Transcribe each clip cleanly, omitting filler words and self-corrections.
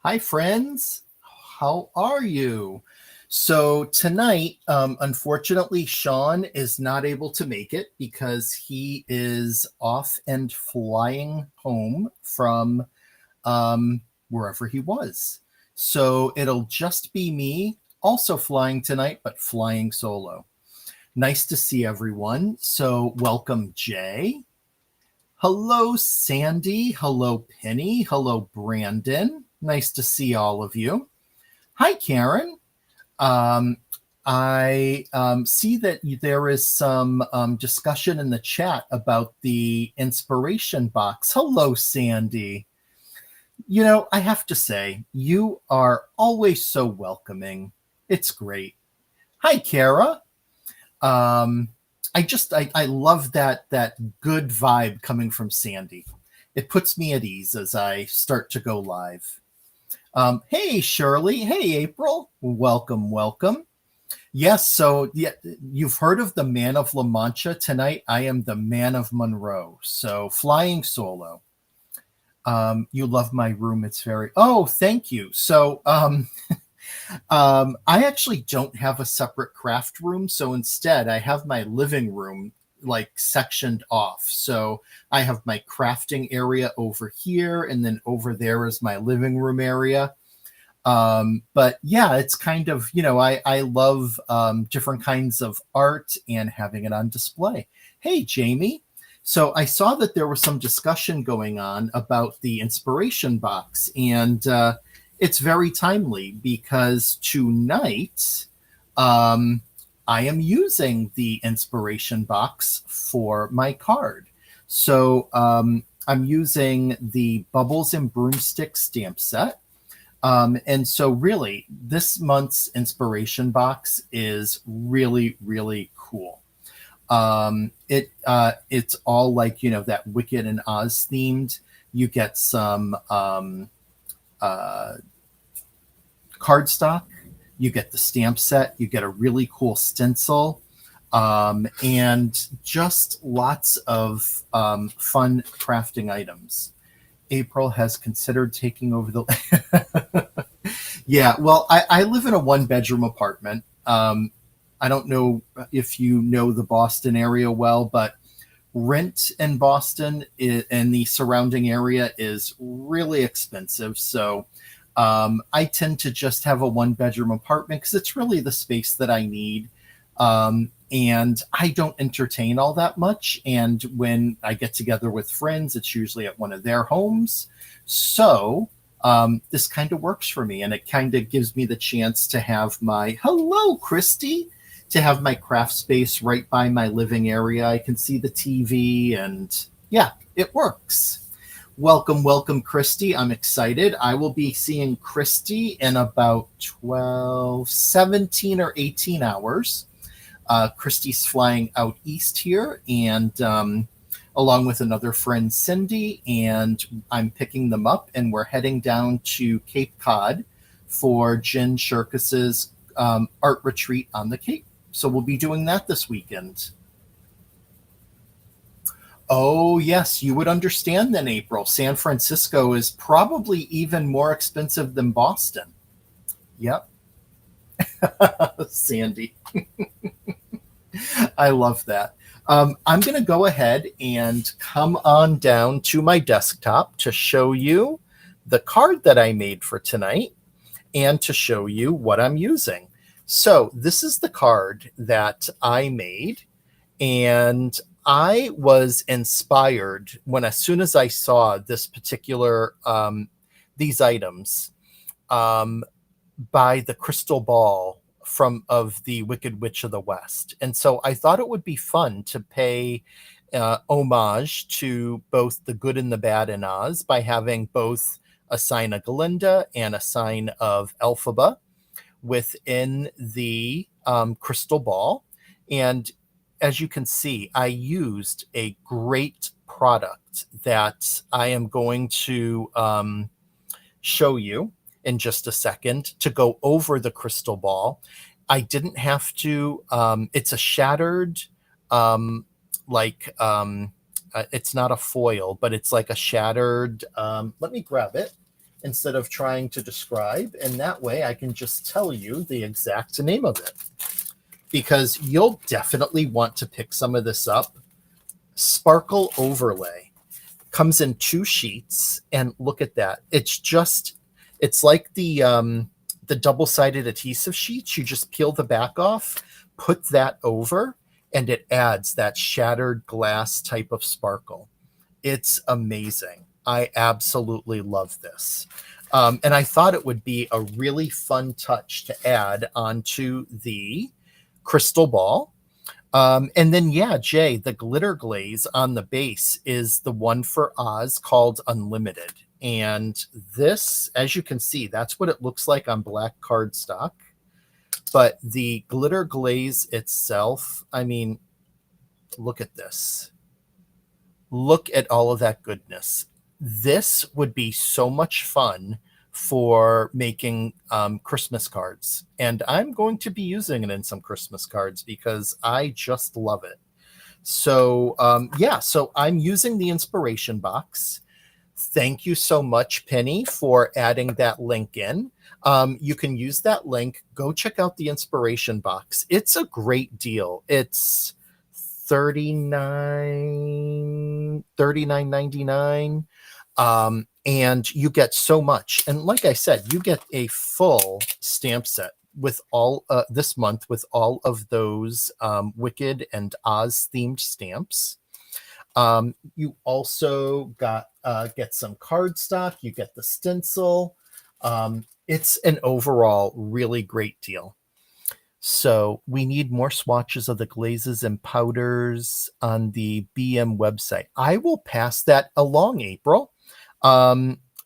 Hi, friends. How are you? So, tonight, unfortunately, Sean is not able to make it because he is off and flying home from wherever he was. So, it'll just be me also flying tonight, but flying solo. Nice to see everyone. So, welcome, Jay. Hello, Sandy. Hello, Penny. Hello, Brandon. Nice to see all of you. Hi, Karen. Um, I see that there is some discussion in the chat about the inspiration box. Hello, Sandy. I have to say, you are always so welcoming. It's great. Hi, Kara. Um, I love that good vibe coming from Sandy. It puts me at ease as I start to go live. Hey, Shirley. Hey, April. Welcome, welcome. Yes, so yeah, you've heard of the Man of La Mancha. Tonight, I am the Man of Monroe. So flying solo. You love my room. It's very. Oh, thank you. So I actually don't have a separate craft room. So instead, I have my living room like sectioned off. So I have my crafting area over here, and then over there is my living room area. But yeah, it's kind of, I love different kinds of art and having it on display. Hey, Jamie. So I saw that there was some discussion going on about the inspiration box, and it's very timely because tonight I am using the inspiration box for my card. So I'm using the Bubbles and Broomstick stamp set. And so really, this month's inspiration box is really, really cool. It's all like, that Wicked and Oz themed. You get some uh, cardstock, you get the stamp set, you get a really cool stencil, and just lots of fun crafting items. April has considered taking over the. Yeah, well, I live in a one-bedroom apartment. I don't know if you know the Boston area well, but rent in Boston and the surrounding area is really expensive. So I tend to just have a one-bedroom apartment because it's really the space that I need. And I don't entertain all that much. And when I get together with friends, it's usually at one of their homes. So this kind of works for me, and it kind of gives me the chance to have my hello, Christy, to have my craft space right by my living area. I can see the TV, and yeah, it works. Welcome, welcome, Christy. I'm excited. I will be seeing Christy in about 12, 17, or 18 hours. Christy's flying out east here, and along with another friend, Cindy, and I'm picking them up, and we're heading down to Cape Cod for Jen Shirkus's art retreat on the Cape. So we'll be doing that this weekend. Oh, yes, you would understand then, April. San Francisco is probably even more expensive than Boston. Yep. Sandy. I love that. I'm going to go ahead and come on down to my desktop to show you the card that I made for tonight and to show you what I'm using. So this is the card that I made, and I was inspired when, as soon as I saw this particular these items, um, by the crystal ball from of the Wicked Witch of the West. And so I thought it would be fun to pay homage to both the good and the bad in Oz by having both a sign of Galinda and a sign of Elphaba within the crystal ball. And as you can see, I used a great product that I am going to show you in just a second to go over the crystal ball. I didn't have to, it's a shattered, um, like, it's not a foil, but it's like a shattered, let me grab it. instead of trying to describe. And that way I can just tell you the exact name of it, because you'll definitely want to pick some of this up. Sparkle Overlay comes in 2 sheets, and look at that. It's like the double-sided adhesive sheets. You just peel the back off, put that over, and it adds that shattered glass type of sparkle. It's amazing. I absolutely love this. And I thought it would be a really fun touch to add onto the crystal ball. And then, yeah, Jay, the glitter glaze on the base is the one for Oz called Unlimited. And this, as you can see, that's what it looks like on black cardstock. But the glitter glaze itself, I mean, look at this. Look at all of that goodness. This would be so much fun for making Christmas cards. And I'm going to be using it in some Christmas cards because I just love it. So, yeah, so I'm using the inspiration box. Thank you so much, Penny, for adding that link in. You can use that link. Go check out the inspiration box. It's a great deal. It's $39.99. And you get so much. And like I said, you get a full stamp set with all this month with all of those Wicked and Oz themed stamps. You also get some cardstock. You get the stencil. It's an overall really great deal. So we need more swatches of the glazes and powders on the BM website. I will pass that along, April.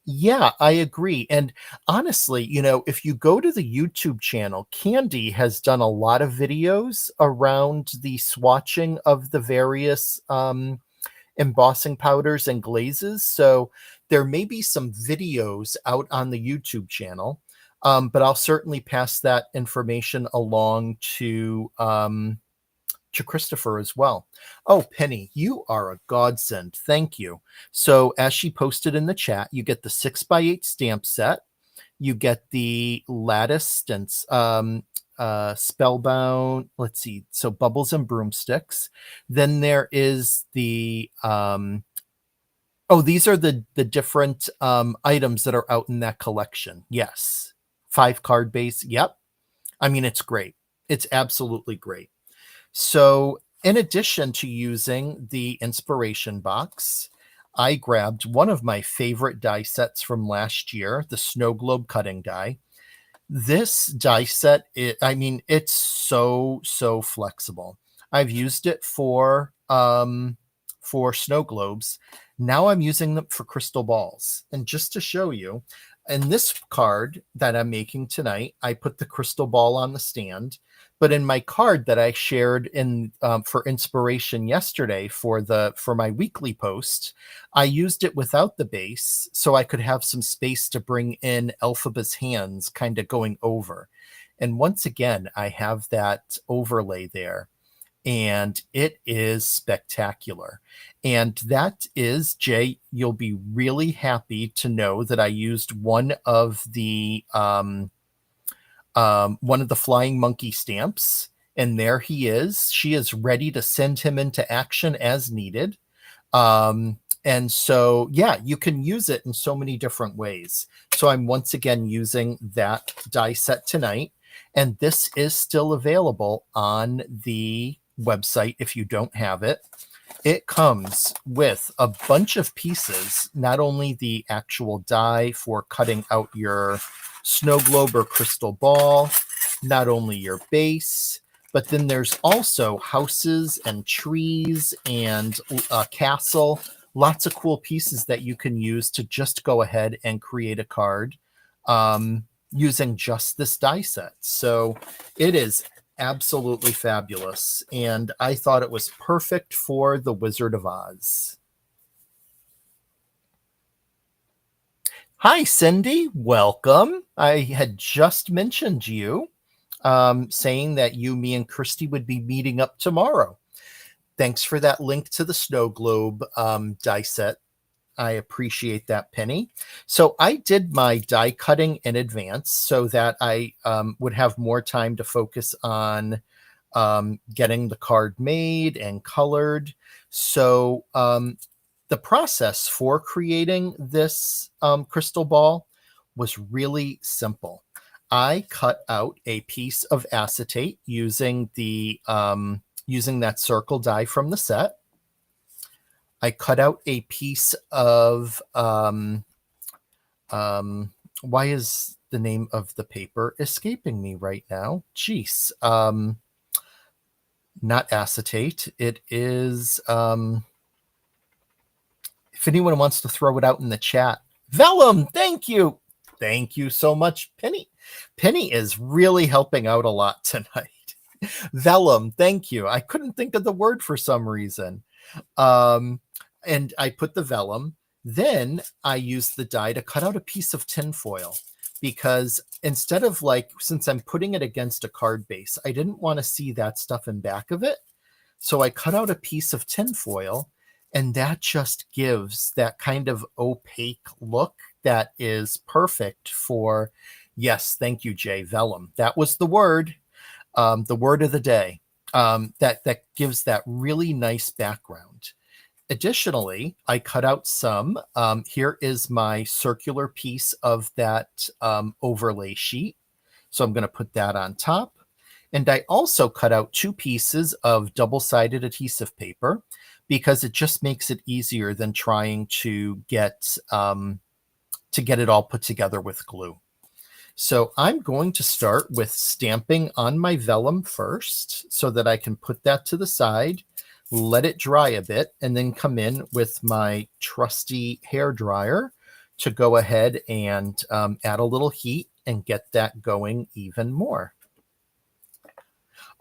Yeah, I agree. And honestly, if you go to the YouTube channel, Candy has done a lot of videos around the swatching of the various embossing powders and glazes. So there may be some videos out on the YouTube channel. But I'll certainly pass that information along to Christopher as well. Oh, Penny, you are a godsend. Thank you. So as she posted in the chat, you get the 6x8 stamp set. You get the lattice and spellbound. Let's see. So bubbles and broomsticks. Then there is the these are the different items that are out in that collection. Yes. 5 card base. Yep. I mean, it's great. It's absolutely great. So in addition to using the inspiration box, I grabbed one of my favorite die sets from last year, the snow globe cutting die. This die set, it's so flexible. I've used it for snow globes. Now I'm using them for crystal balls. And just to show you, in this card that I'm making tonight, I put the crystal ball on the stand. But in my card that I shared in for inspiration yesterday for my weekly post, I used it without the base so I could have some space to bring in Elphaba's hands kind of going over. And once again, I have that overlay there. And it is spectacular. And that is, Jay, you'll be really happy to know that I used one of the flying monkey stamps. And there he is. She is ready to send him into action as needed. And so, yeah, you can use it in so many different ways. So I'm once again using that die set tonight. And this is still available on the website if you don't have it. It comes with a bunch of pieces, not only the actual die for cutting out your snow globe or crystal ball, not only your base, but then there's also houses and trees and a castle, lots of cool pieces that you can use to just go ahead and create a card using just this die set. So it is absolutely fabulous, and I thought it was perfect for the Wizard of Oz. Hi, Cindy. Welcome. I had just mentioned you, saying that you, me, and Christy would be meeting up tomorrow. Thanks for that link to the snow globe die set, I appreciate that, Penny. So I did my die cutting in advance so that I would have more time to focus on getting the card made and colored. So the process for creating this crystal ball was really simple. I cut out a piece of acetate using the using that circle die from the set. I cut out a piece of why is the name of the paper escaping me right now? Jeez. Not acetate. It is if anyone wants to throw it out in the chat. Vellum, thank you. Thank you so much, Penny. Penny is really helping out a lot tonight. Vellum, thank you. I couldn't think of the word for some reason. And I put the vellum. Then I used the die to cut out a piece of tinfoil because instead of like, since I'm putting it against a card base, I didn't want to see that stuff in back of it. So I cut out a piece of tinfoil, and that just gives that kind of opaque look that is perfect for, yes, thank you, Jay, vellum. That was the word of the day. That gives that really nice background. Additionally, I cut out some. Here is my circular piece of that overlay sheet. So I'm going to put that on top. And I also cut out 2 pieces of double-sided adhesive paper because it just makes it easier than trying to get it all put together with glue. So I'm going to start with stamping on my vellum first so that I can put that to the side, let it dry a bit, and then come in with my trusty hair dryer to go ahead and add a little heat and get that going even more.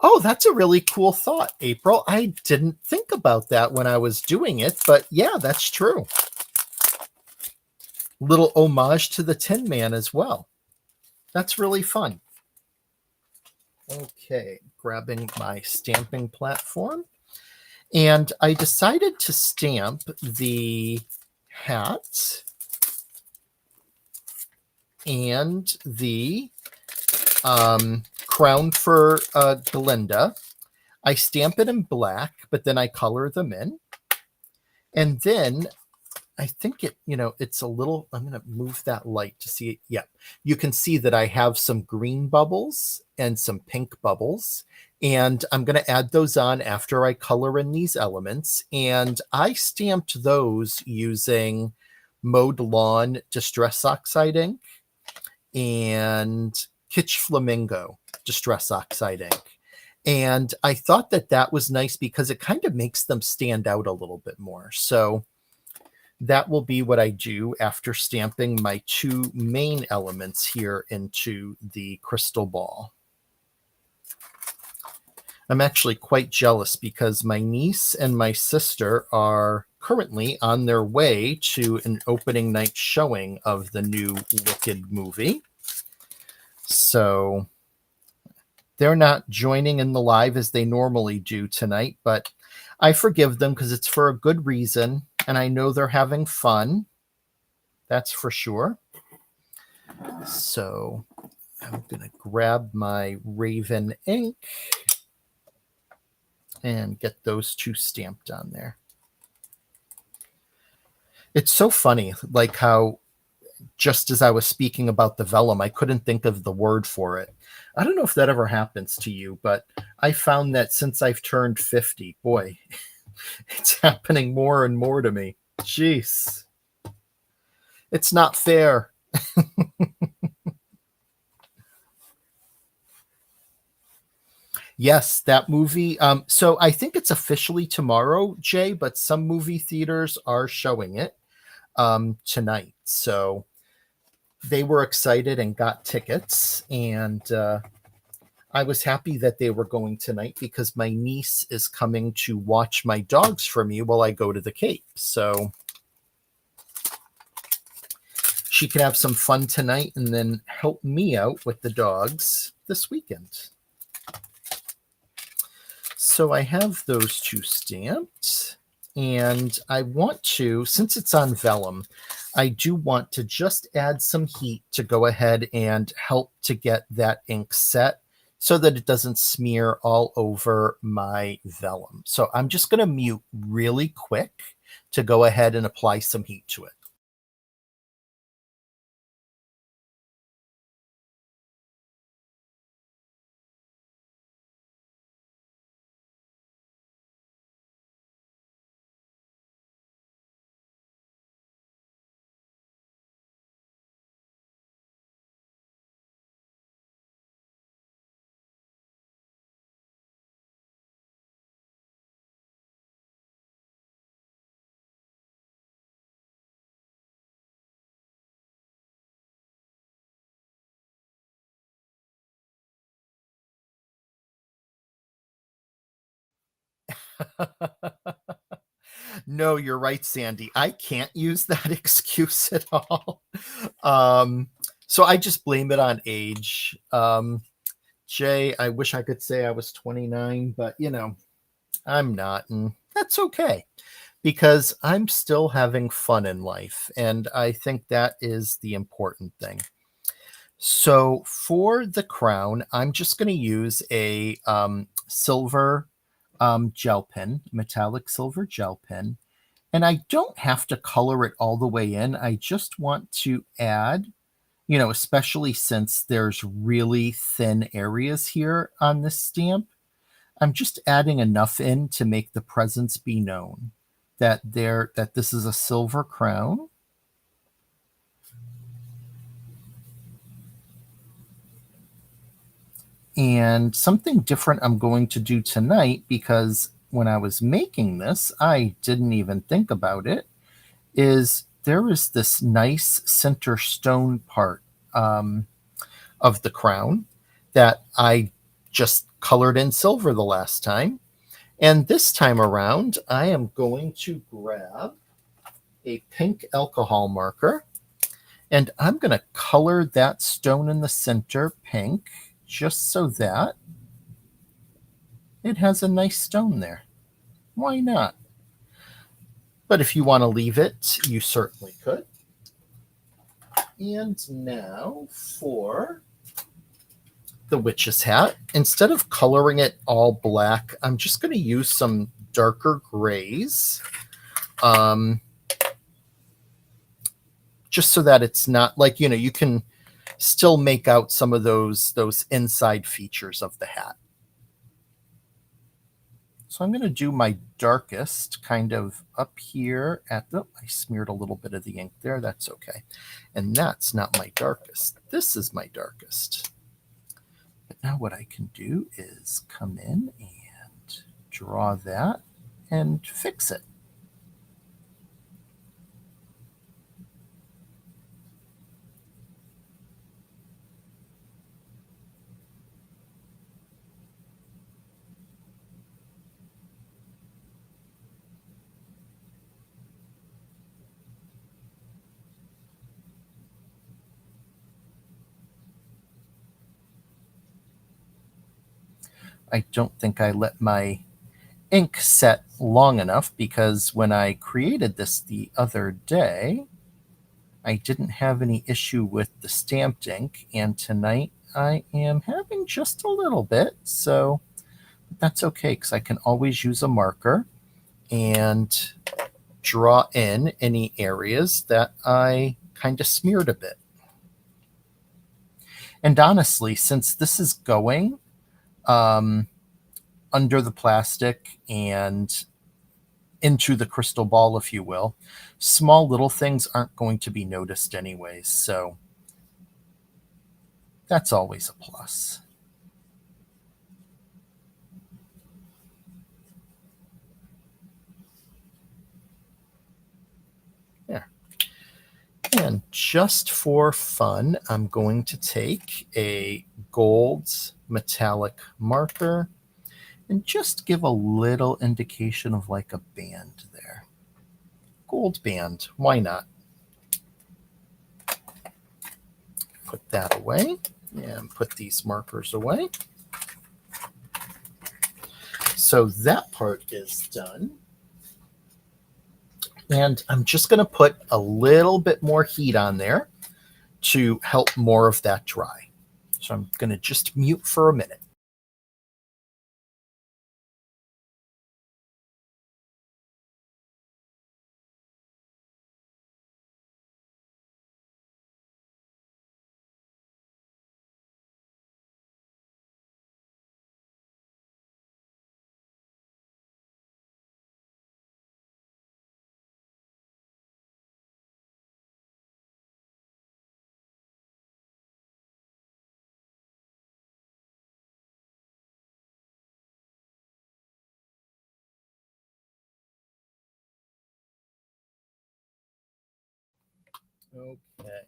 Oh, that's a really cool thought, April. I didn't think about that when I was doing it, but yeah, that's true. Little homage to the Tin Man as well. That's really fun. Okay, grabbing my stamping platform. And I decided to stamp the hat and the crown for Glinda. I stamp it in black, but then I color them in. And then I think it's a little, I'm going to move that light to see it. Yeah, you can see that I have some green bubbles and some pink bubbles. And I'm going to add those on after I color in these elements. And I stamped those using Mowed Lawn Distress Oxide ink and Kitsch Flamingo Distress Oxide ink. And I thought that was nice because it kind of makes them stand out a little bit more. So that will be what I do after stamping my 2 main elements here into the crystal ball. I'm actually quite jealous because my niece and my sister are currently on their way to an opening night showing of the new Wicked movie. So they're not joining in the live as they normally do tonight, but I forgive them because it's for a good reason, and I know they're having fun. That's for sure. So I'm going to grab my Raven ink and get those 2 stamped on there. It's so funny, like how just as I was speaking about the vellum, I couldn't think of the word for it. I don't know if that ever happens to you, but I found that since I've turned 50, boy, it's happening more and more to me. Jeez. It's not fair. Yes, that movie. So I think it's officially tomorrow, Jay, but some movie theaters are showing it tonight. So they were excited and got tickets. And I was happy that they were going tonight because my niece is coming to watch my dogs for me while I go to the Cape. So she can have some fun tonight and then help me out with the dogs this weekend. So I have those 2 stamped. And I want to, since it's on vellum, I do want to just add some heat to go ahead and help to get that ink set so that it doesn't smear all over my vellum. So I'm just going to mute really quick to go ahead and apply some heat to it. No, you're right, Sandy. I can't use that excuse at all. Um, so I just blame it on age. Jay, I wish I could say I was 29, but I'm not, and that's okay because I'm still having fun in life, and I think that is the important thing. So for the crown, I'm just going to use a silver gel pen, metallic silver gel pen. And I don't have to color it all the way in. I just want to add, especially since there's really thin areas here on this stamp, I'm just adding enough in to make the presence be known that this is a silver crown. And something different I'm going to do tonight, because when I was making this, I didn't even think about it, is there is this nice center stone part of the crown that I just colored in silver the last time. And this time around, I am going to grab a pink alcohol marker, and I'm going to color that stone in the center pink just so that it has a nice stone there. Why not? But if you want to leave it, you certainly could. And now for the witch's hat. Instead of coloring it all black, I'm just going to use some darker grays, just so that it's not like, you can still make out some of those inside features of the hat. So I'm going to do my darkest kind of up here at the, I smeared a little bit of the ink there. That's okay. And that's not my darkest. This is my darkest. But now what I can do is come in and draw that and fix it. I don't think I let my ink set long enough, because when I created this the other day, I didn't have any issue with the stamped ink, and tonight I am having just a little bit, so that's okay because I can always use a marker and draw in any areas that I kind of smeared a bit. And honestly, since this is going under the plastic and into the crystal ball, if you will, small little things aren't going to be noticed anyways. So that's always a plus. There. And just for fun, I'm going to take a gold metallic marker and just give a little indication of like a band there. Gold band, why not? Put that away and put these markers away. So that part is done. And I'm just going to put a little bit more heat on there to help more of that dry. So I'm going to just mute for a minute. Okay.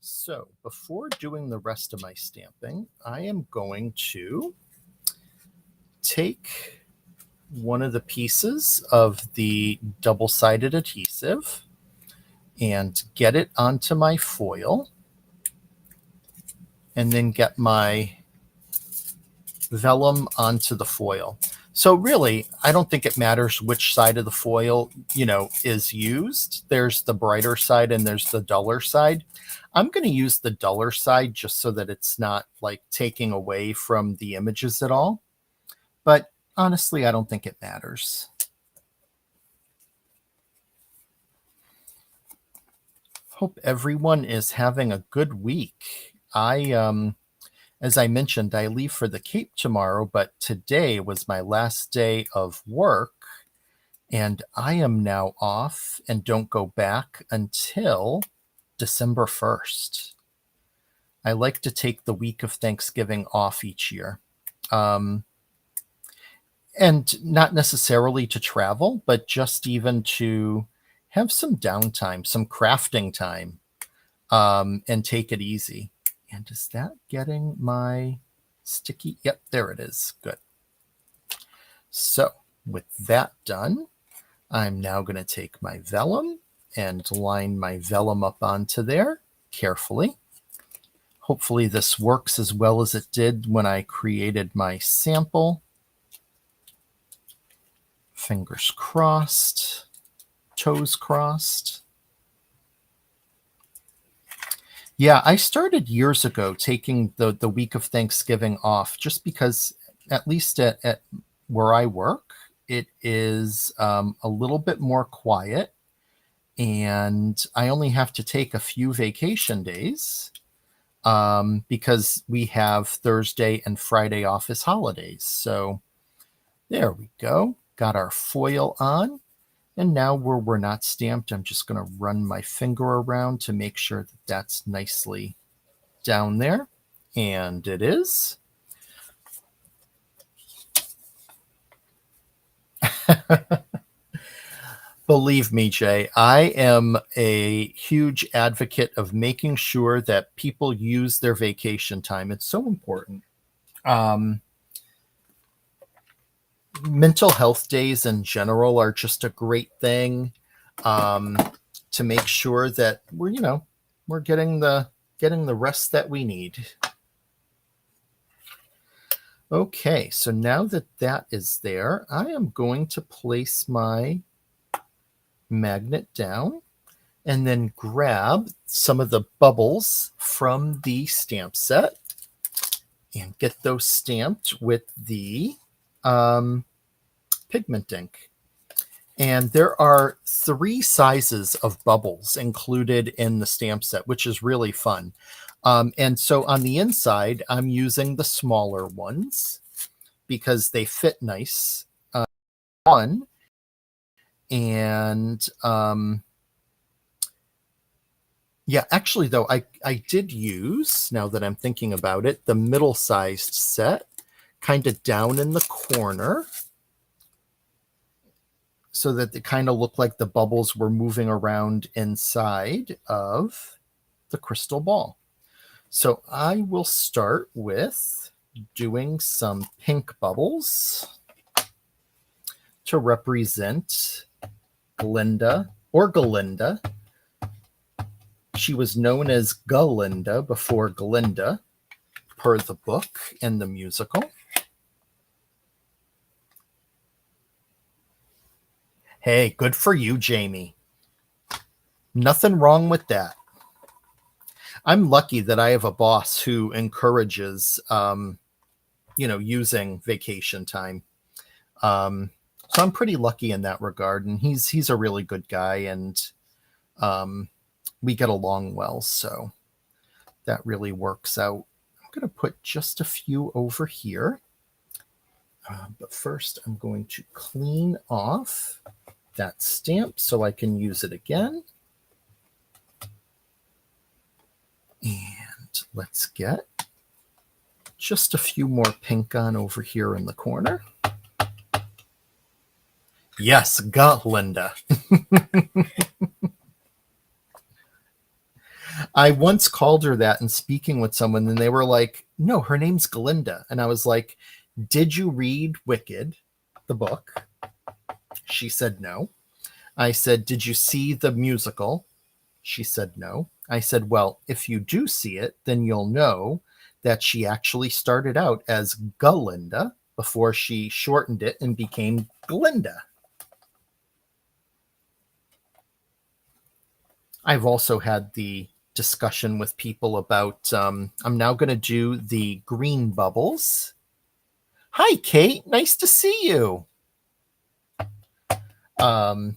So before doing the rest of my stamping, I am going to take one of the pieces of the double-sided adhesive and get it onto my foil, and then get my vellum onto the foil. So really, I don't think it matters which side of the foil, is used. There's the brighter side and there's the duller side. I'm going to use the duller side just so that it's not like taking away from the images at all. But honestly, I don't think it matters. Hope everyone is having a good week. As I mentioned, I leave for the Cape tomorrow, but today was my last day of work, and I am now off and don't go back until December 1st. I like to take the week of Thanksgiving off each year. And not necessarily to travel, but just even to have some downtime, some crafting time, and take it easy. And is that getting my sticky? Yep, there it is. Good. So with that done, I'm now going to take my vellum and line my vellum up onto there carefully. Hopefully this works as well as it did when I created my sample. Fingers crossed, toes crossed. Yeah, I started years ago taking the week of Thanksgiving off just because, at least at where I work, it is a little bit more quiet, and I only have to take a few vacation days because we have Thursday and Friday off as holidays. So there we go. Got our foil on. And now where we're not stamped, I'm just going to run my finger around to make sure that that's nicely down there. And it is. Believe me, Jay, I am a huge advocate of making sure that people use their vacation time. It's so important. Mental health days in general are just a great thing to make sure that we're getting the rest that we need. Okay, so now that that is there, I am going to place my magnet down and then grab some of the bubbles from the stamp set and get those stamped with the pigment ink. And there are 3 sizes of bubbles included in the stamp set, which is really fun. And so on the inside, I'm using the smaller ones because they fit nice. One, and yeah, actually, though, I did use, now that I'm thinking about it, the middle-sized set kind of down in the corner so that they kind of look like the bubbles were moving around inside of the crystal ball. So I will start with doing some pink bubbles to represent Glinda or Galinda. She was known as Galinda before Glinda, per the book and the musical. Hey, good for you, Jamie. Nothing wrong with that. I'm lucky that I have a boss who encourages, using vacation time. Um, so I'm pretty lucky in that regard, and he's a really good guy, and um, we get along well. So that really works out. I'm going to put just a few over here. But first, I'm going to clean off that stamp so I can use it again. And let's get just a few more pink on over here in the corner. Yes, Linda. I once called her that in speaking with someone, and they were like, no, her name's Glinda. And I was like, did you read Wicked, the book? She said no. I said, did you see the musical? She said no. I said, well, if you do see it, then you'll know that she actually started out as Galinda before she shortened it and became Glinda. I've also had the discussion with people about I'm now going to do the green bubbles. Hi, Kate. Nice to see you. Um,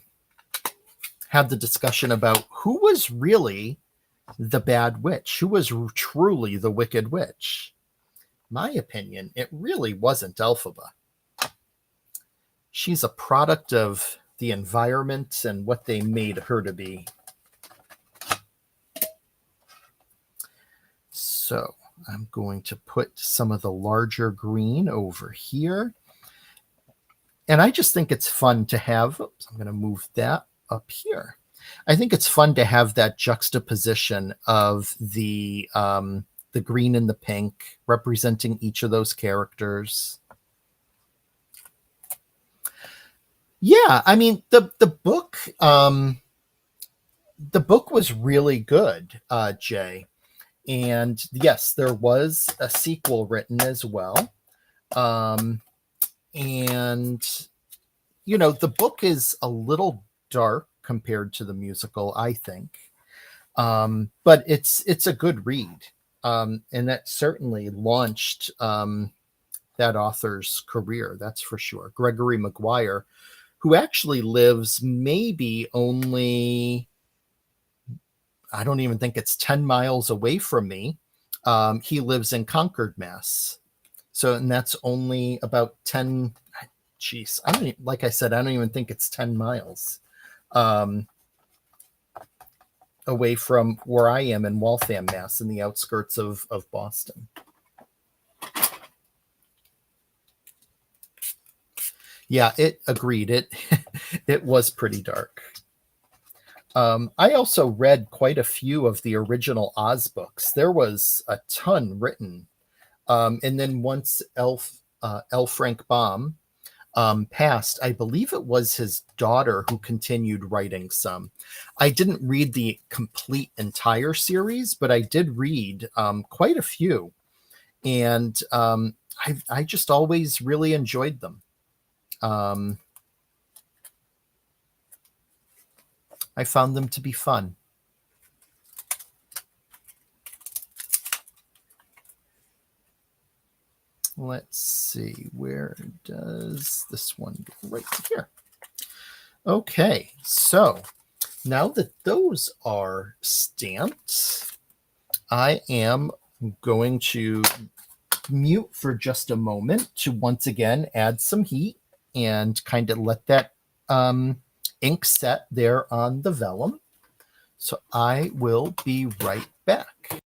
had the discussion about who was really the bad witch, who was truly the wicked witch. My opinion, it really wasn't Elphaba. She's a product of the environment and what they made her to be. So I'm going to put some of the larger green over here. And I just think it's fun to have, oops, I'm going to move that up here. I think it's fun to have that juxtaposition of the green and the pink representing each of those characters. Yeah, I mean the book was really good, Jay. And yes, there was a sequel written as well. And the book is a little dark compared to the musical, I think. But it's a good read. And that certainly launched that author's career, that's for sure. Gregory Maguire, who actually lives maybe only, I don't even think it's 10 miles away from me. He lives in Concord, Mass. So, and that's only about 10, geez, I don't even, like I said, I don't even think it's 10 miles away from where I am in Waltham, Mass, in the outskirts of Boston. Yeah, it agreed. It was pretty dark. I also read quite a few of the original Oz books. There was a ton written. And then once L. Frank Baum passed, I believe it was his daughter who continued writing some. I didn't read the complete entire series, but I did read quite a few. And I just always really enjoyed them. I found them to be fun. Let's see, where does this one go? Right here. Okay, so now that those are stamped, I am going to mute for just a moment to once again add some heat and kind of let that ink set there on the vellum. So I will be right back.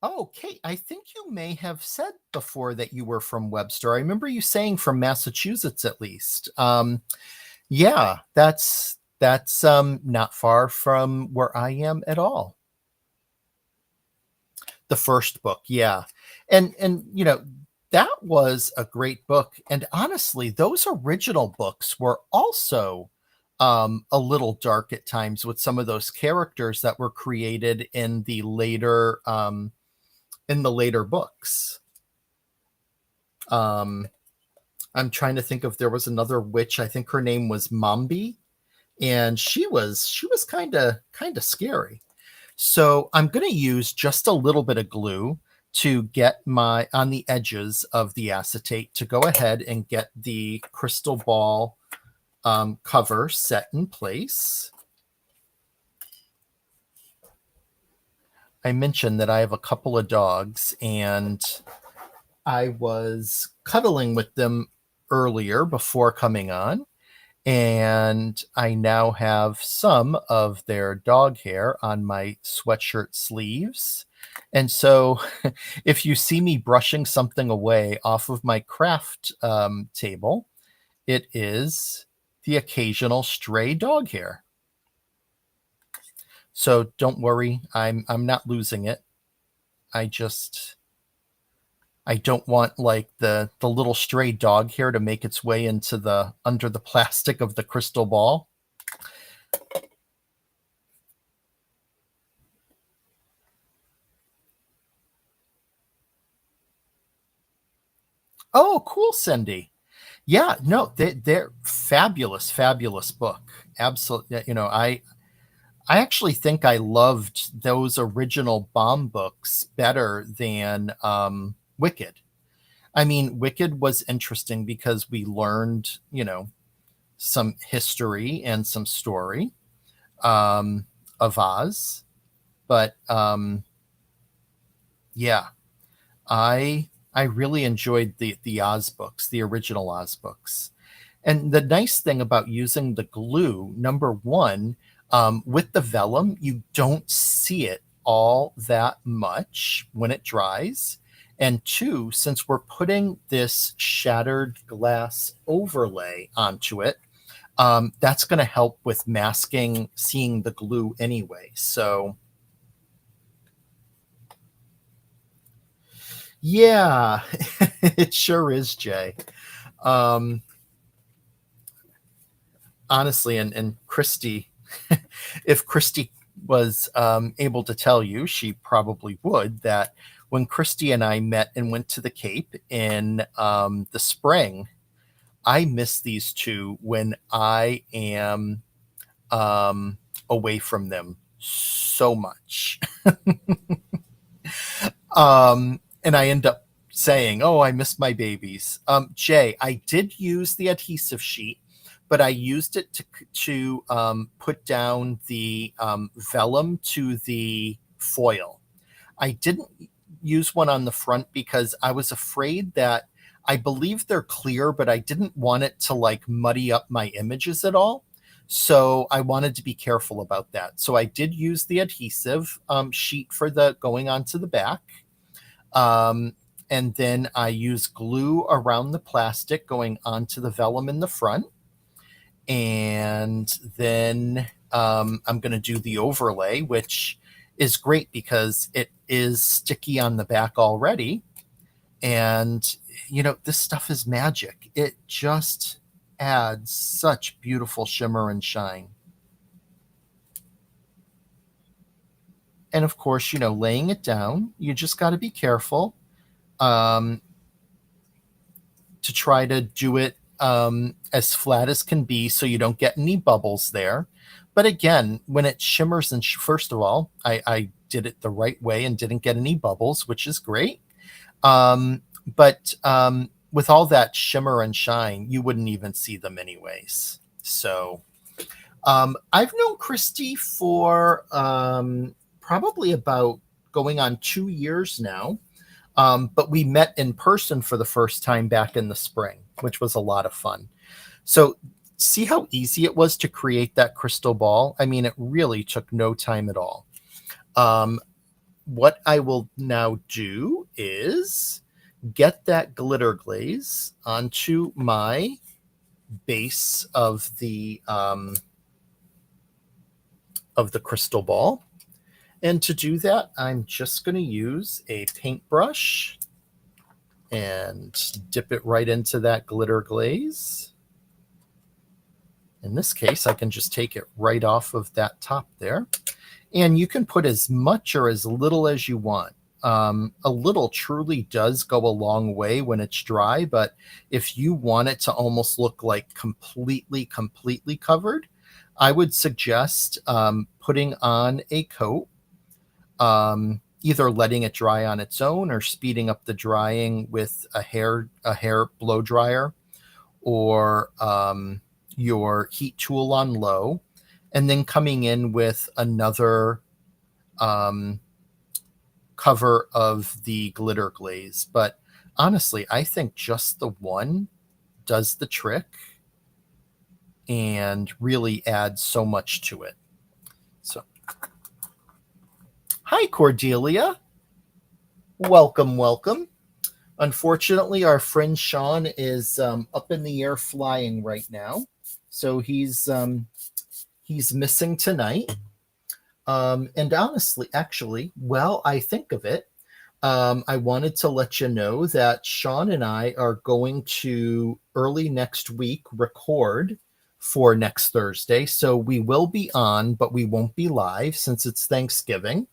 Oh, Kate, I think you may have said before that you were from Webster. I remember you saying from Massachusetts at least. Yeah, that's not far from where I am at all. The first book, yeah. And that was a great book. And honestly, those original books were also a little dark at times with some of those characters that were created in the later books. Um I'm trying to think if there was another witch. I think her name was Mombi, and she was kind of scary. So I'm going to use just a little bit of glue to get my on the edges of the acetate to go ahead and get the crystal ball cover set in place. I mentioned that I have a couple of dogs, and I was cuddling with them earlier before coming on, and I now have some of their dog hair on my sweatshirt sleeves. And so, if you see me brushing something away off of my craft table, it is the occasional stray dog hair. So don't worry, I'm not losing it. I just I don't want like the little stray dog hair to make its way into the under the plastic of the crystal ball. Oh, cool, Cindy. Yeah, no, they're fabulous, fabulous book. Absolutely. I actually think I loved those original Bomb books better than Wicked. I mean, Wicked was interesting because we learned, some history and some story of Oz. But yeah, I really enjoyed the Oz books, the original Oz books. And the nice thing about using the glue, number one, with the vellum, you don't see it all that much when it dries. And two, since we're putting this shattered glass overlay onto it, that's going to help with masking, seeing the glue anyway. So, yeah, it sure is, Jay. Um, Honestly, and Christy, if Christy was able to tell you, she probably would, that when Christy and I met and went to the Cape in the spring, I miss these two when I am away from them so much. And I end up saying, "Oh, I miss my babies." Jay, I did use the adhesive sheet, but I used it to put down the vellum to the foil. I didn't use one on the front because I was afraid that I believe they're clear, but I didn't want it to like muddy up my images at all. So I wanted to be careful about that. So I did use the adhesive sheet for the going onto the back. And then I use glue around the plastic going onto the vellum in the front. And then I'm going to do the overlay, which is great because it is sticky on the back already. And, this stuff is magic. It just adds such beautiful shimmer and shine. And of course, laying it down, you just got to be careful um, to try to do it as flat as can be so you don't get any bubbles there. But again, when it shimmers, and first of all, I did it the right way and didn't get any bubbles, which is great. But with all that shimmer and shine, you wouldn't even see them anyways. So I've known Christy for probably about going on 2 years now. But we met in person for the first time back in the spring, which was a lot of fun. So, see how easy it was to create that crystal ball? I mean, it really took no time at all. Um, what I will now do is get that glitter glaze onto my base of the crystal ball. And to do that, I'm just going to use a paintbrush and dip it right into that glitter glaze. In this case, I can just take it right off of that top there. And you can put as much or as little as you want. A little truly does go a long way when it's dry, but if you want it to almost look like completely covered, I would suggest putting on a coat, either letting it dry on its own or speeding up the drying with a hair blow dryer, or your heat tool on low, and then coming in with another cover of the glitter glaze. But honestly, I think just the one does the trick and really adds so much to it. So, hi, Cordelia. Welcome. Unfortunately, our friend Sean is up in the air flying right now, so he's missing tonight. And honestly, actually, well, I think of it, I wanted to let you know that Sean and I are going to early next week record for next Thursday. So we will be on, but we won't be live since it's Thanksgiving.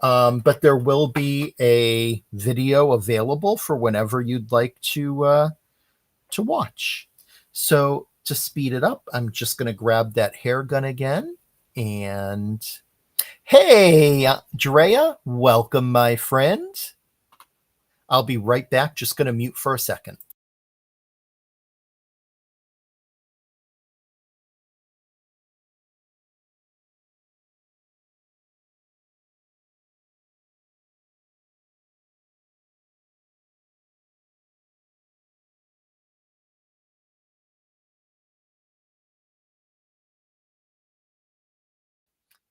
But there will be a video available for whenever you'd like to watch. So to speed it up, I'm just going to grab that hair gun again. And hey, Drea, welcome, my friend. I'll be right back. Just going to mute for a second.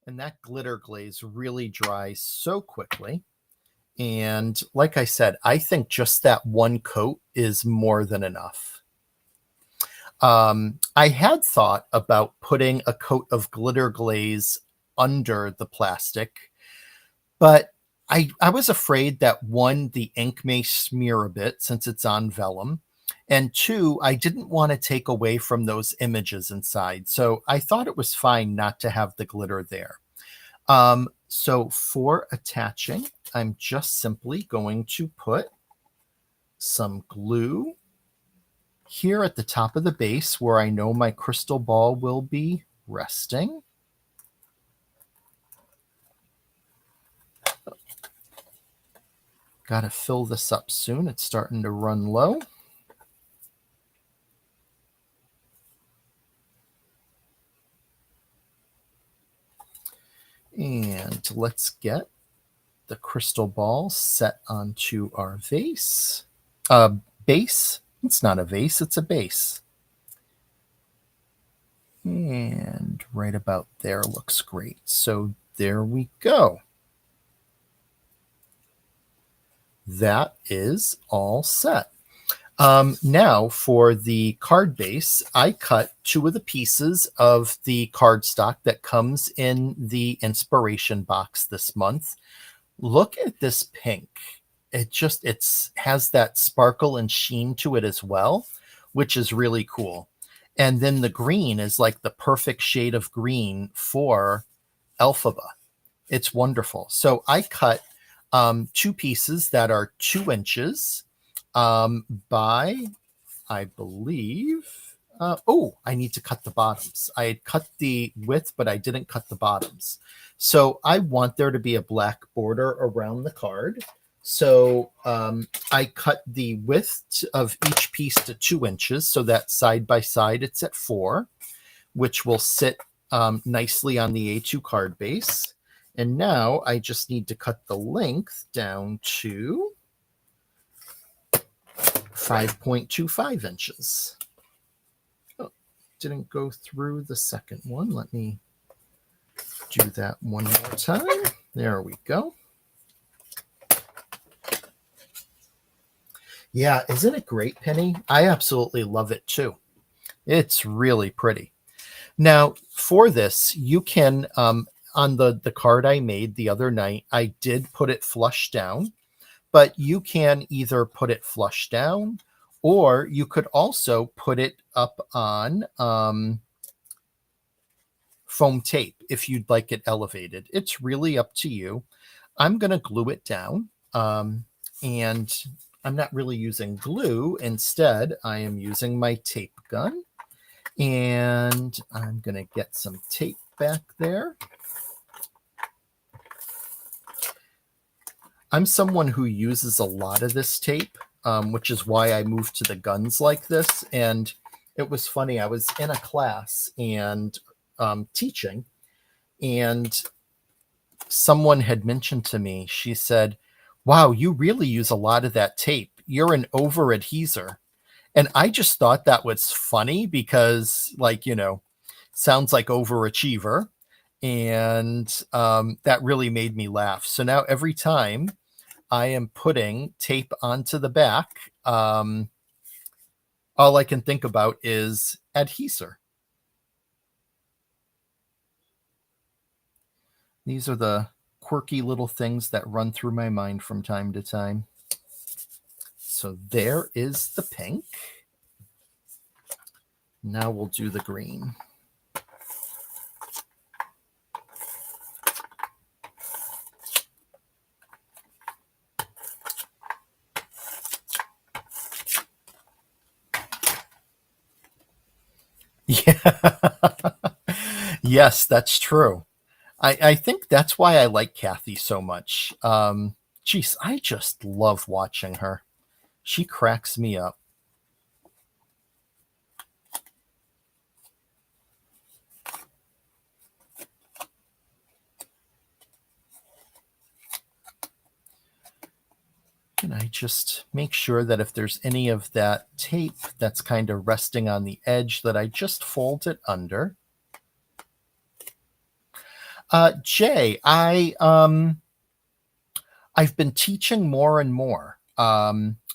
And that glitter glaze really dries so quickly. And like I said, I think just that one coat is more than enough. I had thought about putting a coat of glitter glaze under the plastic, but I was afraid that one, the ink may smear a bit since it's on vellum, and two, I didn't want to take away from those images inside. So I thought it was fine not to have the glitter there. So for attaching, I'm just simply going to put some glue here at the top of the base where I know my crystal ball will be resting. Got to fill this up soon. It's starting to run low. And let's get the crystal ball set onto our vase. Base. It's not a vase, it's a base. And right about there looks great. So there we go. That is all set. Now for the card base, I cut two of the pieces of the cardstock that comes in the inspiration box this month. Look at this pink. It has that sparkle and sheen to it as well, which is really cool. And then the green is like the perfect shade of green for Elphaba. It's wonderful. So I cut two pieces that are 2 inches by, I believe, I need to cut the bottoms. I had cut the width, but I didn't cut the bottoms. So I want there to be a black border around the card. So I cut the width of each piece to 2 inches so that side by side it's at 4, which will sit nicely on the A2 card base. And now I just need to cut the length down to 5.25 inches. Oh, didn't go through the second one. Let me do that one more time. There we go. Yeah, isn't it great, Penny? I absolutely love it too. It's really pretty. Now, for this, you can on the card I made the other night, I did put it flush down, but you can either put it flush down, or you could also put it up on foam tape if you'd like it elevated. It's really up to you. I'm going to glue it down. And I'm not really using glue. Instead, I am using my tape gun. And I'm going to get some tape back there. I'm someone who uses a lot of this tape, which is why I moved to the guns like this. And it was funny. I was in a class and teaching, and someone had mentioned to me, she said, "Wow, you really use a lot of that tape. You're an over adheser." And I just thought that was funny because, like, sounds like overachiever. And that really made me laugh. So now every time I am putting tape onto the back, all I can think about is adheser. These are the quirky little things that run through my mind from time to time. So there is the pink. Now we'll do the green. Yeah. Yes, that's true. I think that's why I like Kathy so much. Geez, I just love watching her. She cracks me up. And I just make sure that if there's any of that tape that's kind of resting on the edge, that I just fold it under. Jay, I've been teaching more and more.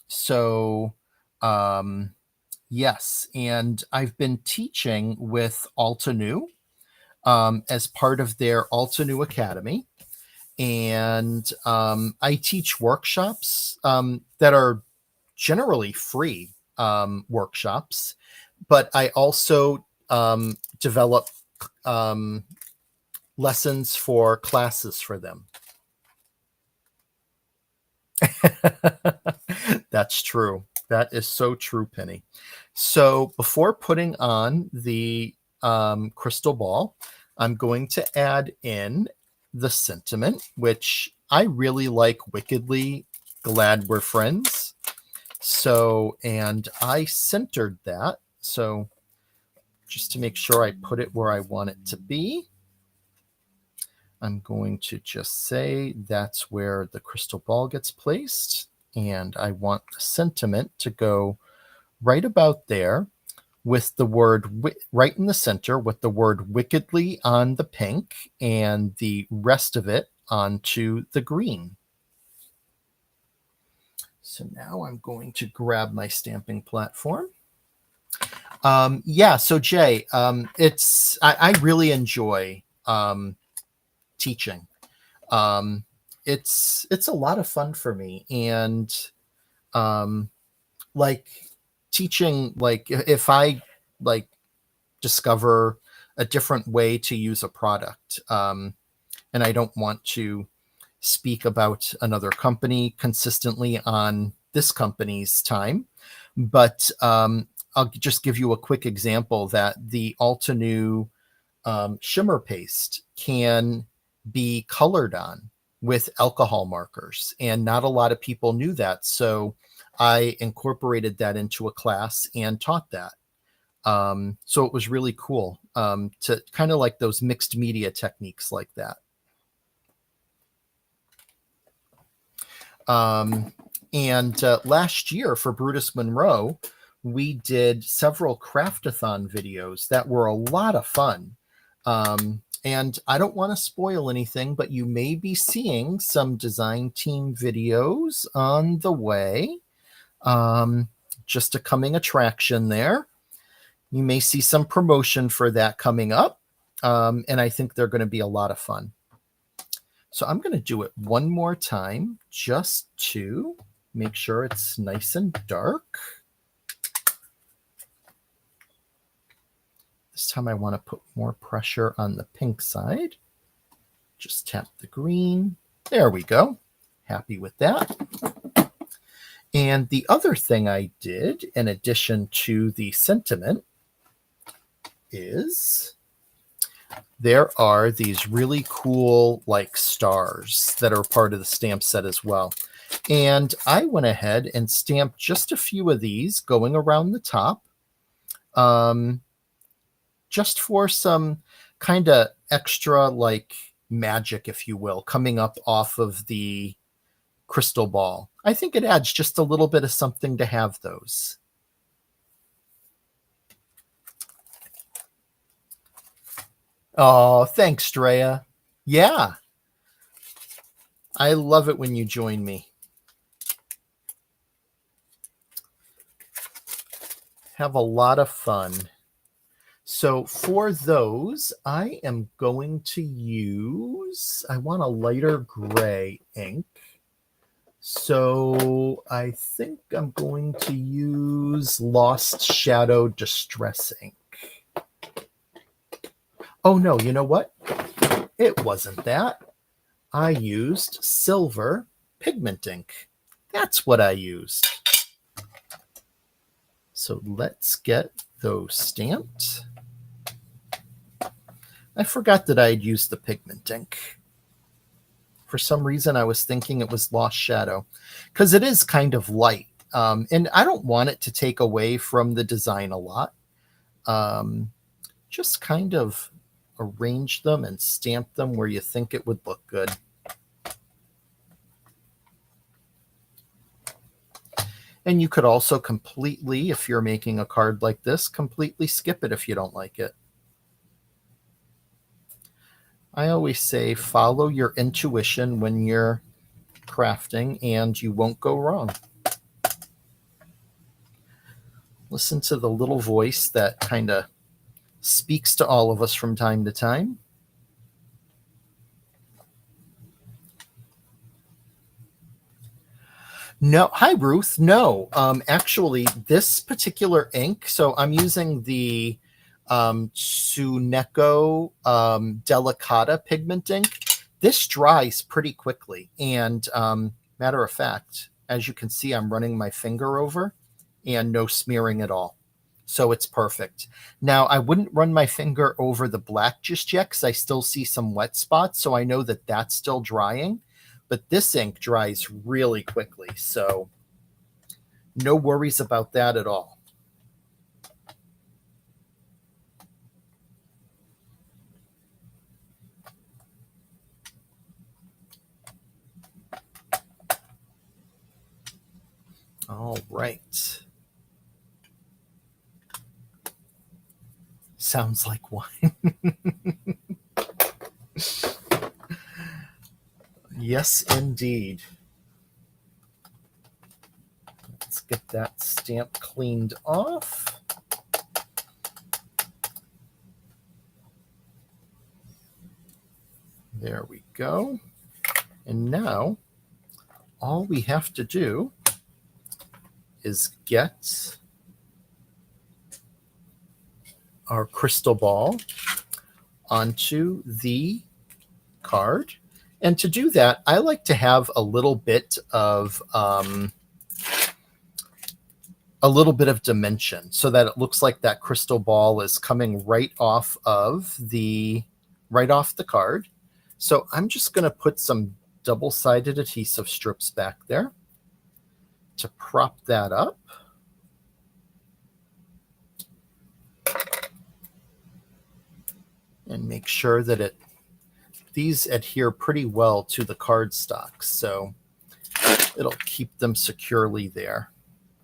So yes, and I've been teaching with Altenew as part of their Altenew Academy. And I teach workshops that are generally free workshops, but I also develop um, lessons for classes for them. That's true. That is so true, Penny. So before putting on the crystal ball, I'm going to add in the sentiment, which I really like wickedly glad we're friends. So, and I centered that. So just to make sure I put it where I want it to be, I'm going to just say that's where the crystal ball gets placed. And I want the sentiment to go right about there with the word right in the center with the word wickedly on the pink and the rest of it onto the green. So now I'm going to grab my stamping platform. Yeah, so Jay, I really enjoy teaching. It's a lot of fun for me, and like teaching, like if I like discover a different way to use a product, and I don't want to speak about another company consistently on this company's time, but I'll just give you a quick example that the Altenew shimmer paste can be colored on with alcohol markers, and not a lot of people knew that. So I incorporated that into a class and taught that. So it was really cool to kind of like those mixed media techniques like that. And last year for Brutus Monroe, we did several craftathon videos that were a lot of fun. And I don't want to spoil anything, but you may be seeing some design team videos on the way. Just a coming attraction there. You may see some promotion for that coming up. And I think they're going to be a lot of fun. So I'm going to do it one more time just to make sure it's nice and dark. This time I want to put more pressure on the pink side. Just tap the green. There we go. Happy with that. And the other thing I did, in addition to the sentiment, is there are these really cool like stars that are part of the stamp set as well. And I went ahead and stamped just a few of these going around the top, just for some kind of extra like magic, if you will, coming up off of the crystal ball. I think it adds just a little bit of something to have those. Oh, thanks, Drea. Yeah. I love it when you join me. Have a lot of fun. So for those, I am going to use, I want a lighter gray ink. So I think I'm going to use Lost Shadow Distress ink. Oh no, you know what? It wasn't that. I used silver pigment ink. That's what I used. So let's get those stamped. I forgot that I had used the pigment ink. For some reason, I was thinking it was Lost Shadow because it is kind of light. And I don't want it to take away from the design a lot. Just kind of arrange them and stamp them where you think it would look good. And you could also completely, if you're making a card like this, completely skip it if you don't like it. I always say follow your intuition when you're crafting and you won't go wrong. Listen to the little voice that kind of speaks to all of us from time to time. No, hi Ruth. No, actually, this particular ink. So I'm using the Tsuneko Delicata pigment ink. This dries pretty quickly, and matter of fact, as you can see, I'm running my finger over, and no smearing at all. So it's perfect. Now I wouldn't run my finger over the black just yet because I still see some wet spots, so I know that that's still drying. But this ink dries really quickly, so no worries about that at all. All right. Sounds like wine. Yes, indeed. Let's get that stamp cleaned off. There we go. And now all we have to do is get our crystal ball onto the card. And to do that, I like to have a little bit of dimension so that it looks like that crystal ball is coming right off the card. So I'm just going to put some double-sided adhesive strips back there to prop that up. And make sure that these adhere pretty well to the cardstock, so it'll keep them securely there.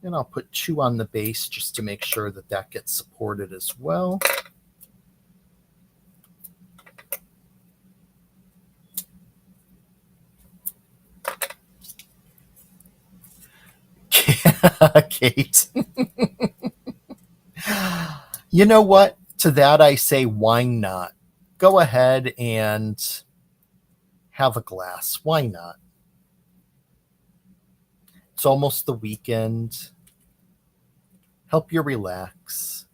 And I'll put 2 on the base just to make sure that that gets supported as well. Kate. You know what? To that I say, why not? Go ahead and have a glass. Why not? It's almost the weekend. Help you relax.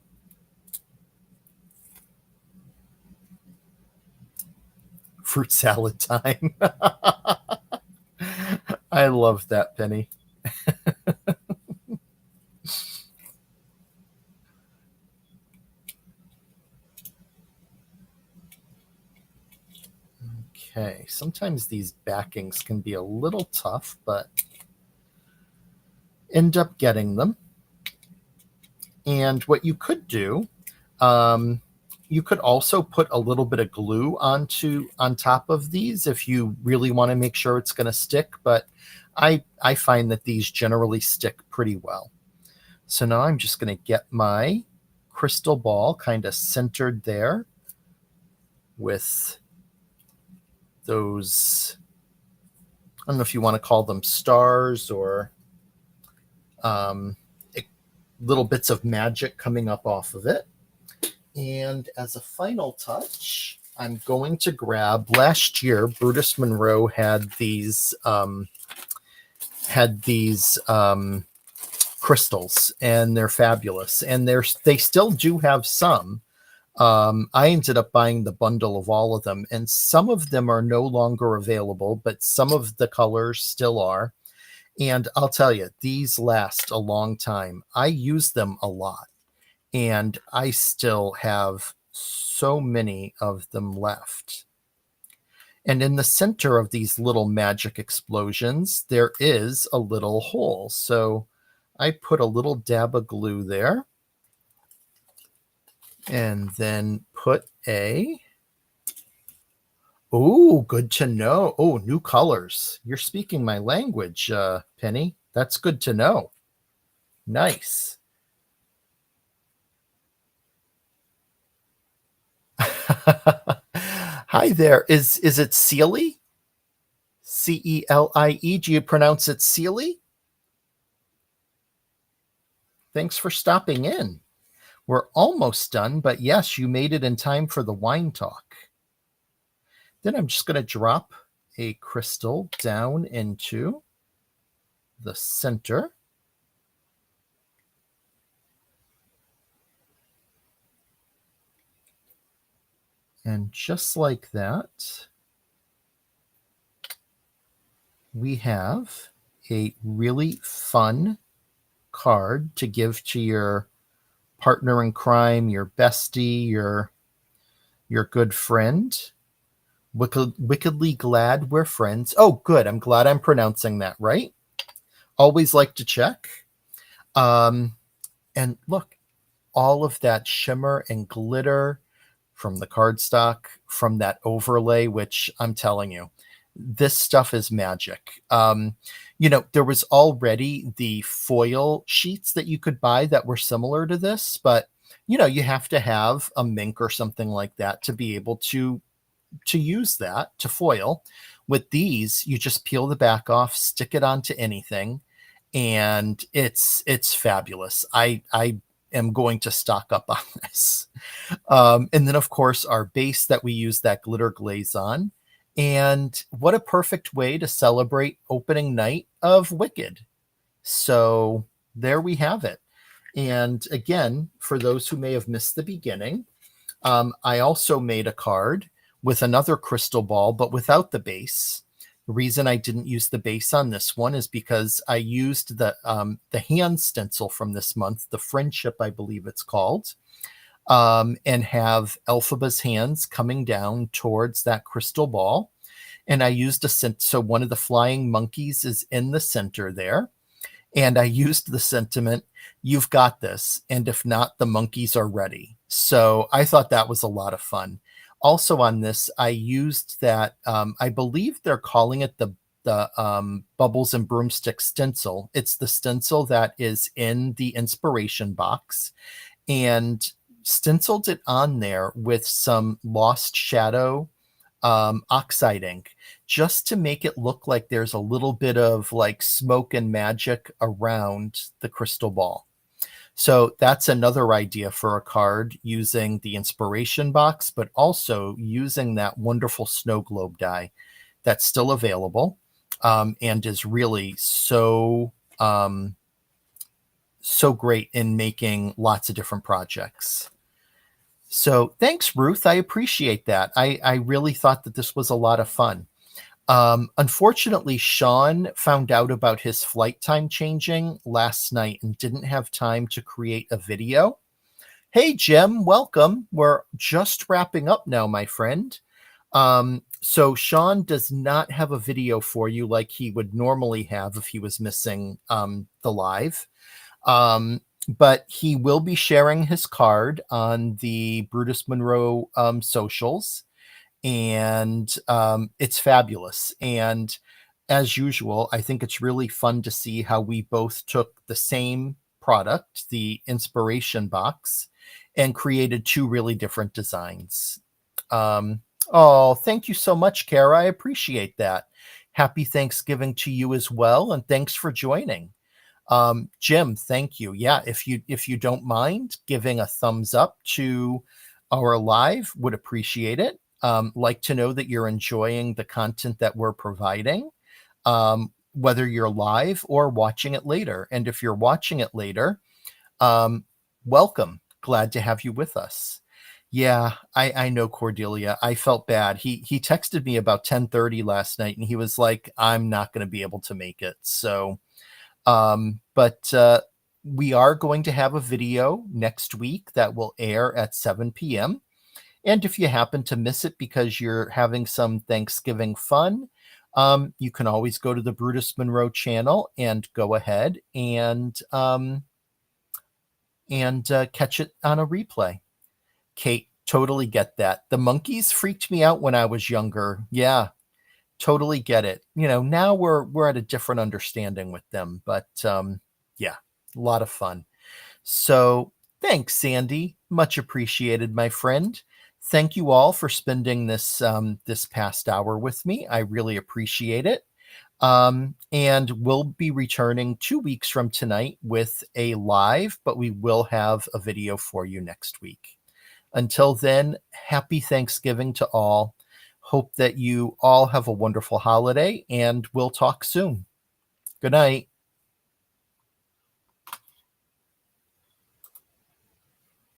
Fruit salad time. I love that, Penny. Okay, sometimes these backings can be a little tough, but end up getting them. And what you could do, um, you could also put a little bit of glue on top of these if you really want to make sure it's going to stick. But I find that these generally stick pretty well. So now I'm just going to get my crystal ball kind of centered there with those. I don't know if you want to call them stars or um, little bits of magic coming up off of it. And as a final touch, I'm going to grab. Last year, Brutus Monroe had these crystals, and they're fabulous. And they still do have some. I ended up buying the bundle of all of them, and some of them are no longer available, but some of the colors still are. And I'll tell you, these last a long time. I use them a lot, and I still have so many of them left. And in the center of these little magic explosions, there is a little hole. So I put a little dab of glue there and then put a. Oh, good to know. Oh, new colors. You're speaking my language, Penny. That's good to know. Nice. Hi there. Is it Celie? Celie? Do you pronounce it Celie? Thanks for stopping in. We're almost done, but yes, you made it in time for the wine talk. Then I'm just going to drop a crystal down into the center. And just like that, we have a really fun card to give to your partner in crime, your bestie, your good friend. Wickedly glad we're friends. Oh, good. I'm glad I'm pronouncing that right. Always like to check. And look, all of that shimmer and glitter from the cardstock, from that overlay, which I'm telling you, this stuff is magic. There was already the foil sheets that you could buy that were similar to this, but you have to have a mink or something like that to be able to use that to foil. With these, you just peel the back off, stick it onto anything, and it's fabulous. I am going to stock up on this. And then, of course, our base that we use that glitter glaze on. And what a perfect way to celebrate opening night of Wicked. So there we have it. And again, for those who may have missed the beginning, I also made a card with another crystal ball, but without the base. The reason I didn't use the base on this one is because I used the hand stencil from this month, the Friendship, I believe it's called, and have Elphaba's hands coming down towards that crystal ball. And I used so one of the flying monkeys is in the center there. And I used the sentiment, "You've got this. And if not, the monkeys are ready." So I thought that was a lot of fun. Also on this, I used that, I believe they're calling it the Bubbles and Broomstick stencil. It's the stencil that is in the inspiration box, and stenciled it on there with some Lost Shadow oxide ink, just to make it look like there's a little bit of like smoke and magic around the crystal ball. So that's another idea for a card, using the inspiration box, but also using that wonderful snow globe die that's still available, and is really so great in making lots of different projects. So thanks, Ruth. I appreciate that. I really thought that this was a lot of fun. Unfortunately, Sean found out about his flight time changing last night and didn't have time to create a video. Hey, Jim, welcome. We're just wrapping up now, my friend. So Sean does not have a video for you like he would normally have if he was missing the live. But he will be sharing his card on the Brutus Monroe socials, and it's fabulous. And as usual, I think it's really fun to see how we both took the same product, the inspiration box, and created two really different designs. Oh, thank you so much, Kara. I appreciate that. Happy Thanksgiving to you as well, and thanks for joining. Jim, thank you. Yeah, if you don't mind giving a thumbs up to our live, would appreciate it. Like to know that you're enjoying the content that we're providing, whether you're live or watching it later. And if you're watching it later, welcome. Glad to have you with us. Yeah, I know, Cordelia. I felt bad. He texted me about 10:30 last night, and he was like, "I'm not going to be able to make it." So, but we are going to have a video next week that will air at 7 p.m. And if you happen to miss it because you're having some Thanksgiving fun, you can always go to the Brutus Monroe channel and go ahead and catch it on a replay. Kate, totally get that. The monkeys freaked me out when I was younger. Yeah, totally get it. Now we're at a different understanding with them, but yeah, a lot of fun. So thanks, Sandy. Much appreciated, my friend. Thank you all for spending this past hour with me. I really appreciate it. And we'll be returning 2 weeks from tonight with a live, but we will have a video for you next week. Until then, happy Thanksgiving to all. Hope that you all have a wonderful holiday, and we'll talk soon. Good night.